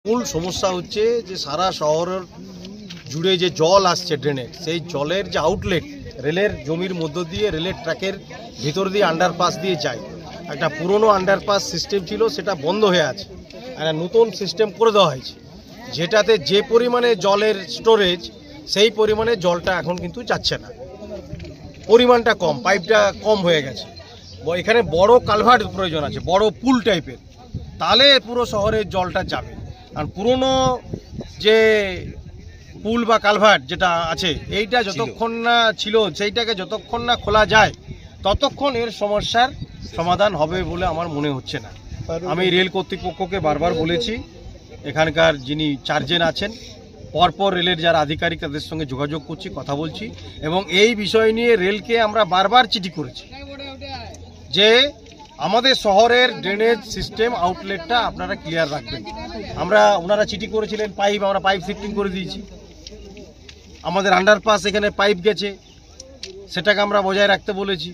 মূল সমস্যা হচ্ছে যে সারা শহরের জুড়ে যে জল আসছে ড্রেনের, সেই জলের যে আউটলেট রেলের জমির মধ্য দিয়ে রেলের ট্র্যাকের ভিতর দিয়ে আন্ডারপাস দিয়ে যায়। একটা পুরনো আন্ডারপাস সিস্টেম ছিল, সেটা বন্ধ হয়ে আছে। একটা নতুন সিস্টেম করে দেওয়া হয়েছে, যেটাতে যে পরিমাণে জলের স্টোরেজ সেই পরিমাণে জলটা এখন কিন্তু যাচ্ছে না, পরিমাণটা কম, পাইপটা কম হয়ে গেছে। এখানে বড় কালভার্ট প্রয়োজন আছে, বড় পুল টাইপের, তাহলে পুরো শহরের জলটা যাবে। আর পুরনো যে পুল বা কালভার্ট যেটা আছে, এইটা যতক্ষণ না ছিল, সেইটাকে যতক্ষণ না খোলা যায় ততক্ষণ এর সমস্যার সমাধান হবে বলে আমার মনে হচ্ছে না। আমি রেল কর্তৃপক্ষকে বারবার বলেছি, এখানকার যিনি চার্জেন আছেন, পরপর রেলের যারা আধিকারিক তাদের সঙ্গে যোগাযোগ করছি, কথা বলছি, এবং এই বিষয় নিয়ে রেলকে আমরা বারবার চিঠি করেছি যে আমাদের শহরের ড্রেনেজ সিস্টেম আউটলেটটা আপনারা ক্লিয়ার রাখবেন। ওনারা চিঠি করেছিলেন, আমরা পাইপ শিফটিং করে দিয়েছি। আমাদের আন্ডারপাস এখানে পাইপ গেছে, সেটাকে আমরা বজায় রাখতে বলেছি।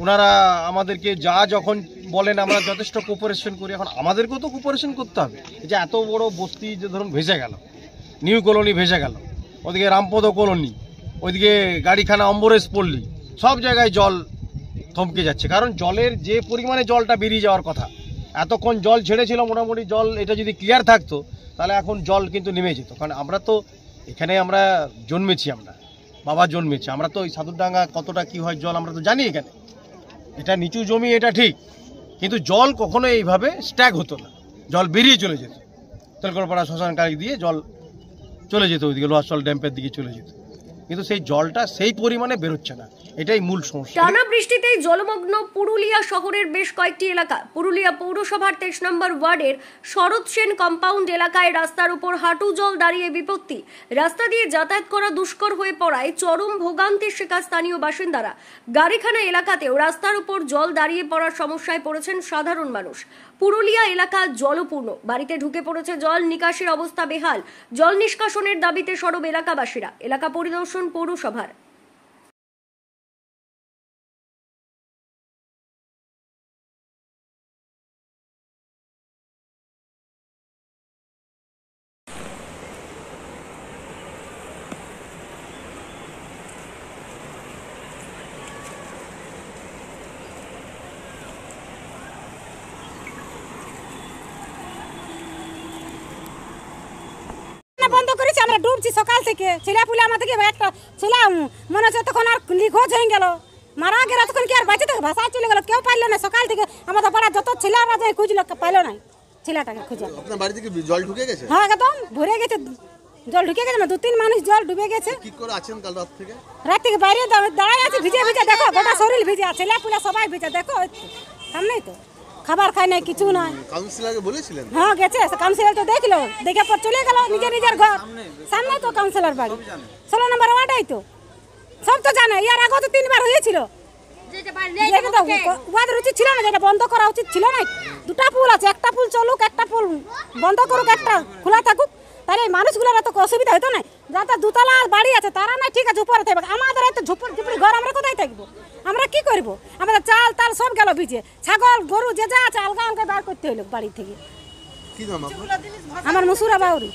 ওনারা আমাদেরকে যখন বলেন আমরা যথেষ্ট কোঅপারেশন করি। এখন আমাদেরকেও তো কোঅপারেশন করতে হবে। এই যে এত বড় বস্তি যে ধরুন ভেসে গেল, নিউ কলোনি ভেসে গেল, ওদিকে রামপদ কলোনি, ওইদিকে গাড়িখানা অম্বরেজ পল্লী, সব জায়গায় জল থমকে যাচ্ছে। কারণ জলের যে পরিমাণে জলটা বেরিয়ে যাওয়ার কথা, এতক্ষণ জল ছেড়েছিল মোটামুটি, জল এটা যদি ক্লিয়ার থাকতো তাহলে এখন জল কিন্তু নেমে যেত। কারণ আমরা তো এখানে জন্মেছি, বাবা জন্মেছে, আমরা তো ওই সাধুরডাঙ্গা কতটা কি হয় জল আমরা তো জানি। এখানে এটা নিচু জমি, এটা ঠিক, কিন্তু জল কখনো এইভাবে স্ট্যাগ হতো না, জল বেরিয়ে চলে যেত। তেলকলপাড়া শ্মশানকালী দিয়ে জল চলে যেত, ওইদিকে লোহারচল ড্যাম্পের দিকে চলে যেত, কিন্তু সেই জলটা সেই পরিমাণে বেরোচ্ছে না, এটাই মূল সমস্যা। টানা বৃষ্টিতেই জলমগ্ন পুরুলিয়া শহরের বেশ কয়েকটি এলাকা। পুরুলিয়া পৌরসভার 23 নম্বর ওয়ার্ডের শরৎ সেন কম্পাউন্ড এলাকায় রাস্তার উপর হাঁটু জল দাঁড়িয়ে বিপত্তি। রাস্তা দিয়ে যাতায়াত করা দুষ্কর হয়ে পড়ায় চরম ভোগান্তির শিকার স্থানীয় বাসিন্দারা। গাড়িখানা এলাকাতেও রাস্তার উপর জল দাঁড়িয়ে পড়ার সমস্যায় পড়েছেন সাধারণ মানুষ। পুরুলিয়া এলাকা জলপূর্ণ, বাড়িতে ঢুকে পড়েছে জল, নিকাশের অবস্থা বেহাল। জল নিষ্কাশনের দাবিতে সরব এলাকাবাসীরা। এলাকা পরিদর্শন পৌরসভার। বন্ধ করেছি, আমরা ডুবছি সকাল থেকে। ছেলেপুলে আমাদেরকে একটা ছেলে মনে হচ্ছে তখন আর লিখোজ হয়ে গেল, মারা গেল, তখন কি আর বাঁচে থাকে, ভাষা চলে গেল, কেউ পাইলো না। সকাল থেকে আমাদের পাড়া যত ছেলে আমরা খুঁজলো, পাইলো না ছেলেটাকে খুঁজে। আপনার বাড়ি থেকে জল ঢুকে গেছে? হ্যাঁ, একদম ভরে গেছে, জল ঢুকে গেছে না, 2-3 মানুষ জল ডুবে গেছে। কি করে আছেন কাল রাত থেকে? রাত থেকে বাইরে দাঁড়াই আছে, ভিজে ভিজে, দেখো গোটা শরীর ভিজে, ছেলেপুলে সবাই ভিজে, দেখো সামনেই তো, খাবার খায় নাই, কিছু নাই। কাউন্সিলরকে বলেছিলেন? হ্যাঁ গেছে, কাউন্সিলর তো দেখলো, দেখে পর চলে গেল নিজের ঘর। সামনে তো কাউন্সিলর বাড়ি, 16 নম্বর ওয়ার্ডাই তো, সব তো জানে। ইয়ার আগে তো 3 বার হয়েছিল, ওয়াদের উচিত ছিল না, যেটা বন্ধ করা উচিত ছিল না। 2টা পুল আছে, একটা পুল চলুক, একটা পুল বন্ধ করুক, একটা খোলা থাকুক, তাহলে এই মানুষগুলোর এত অসুবিধা হতো না। যাদের 2তলা বাড়ি আছে তারা নাই, ঠিক আছে, উপরে থাকবে। আমাদের এত ঝুপড়ি ঘর, আমরা কোথায় থাকবো? আমরা কি করবো? আমাদের চাল তাল সব গেল ভিজে, ছাগল গরু যে যা আছে আলগা আলগা বার করতে হইলো বাড়ি থেকে। কি নাম আপনার? আমার মুসুরা বাউরি।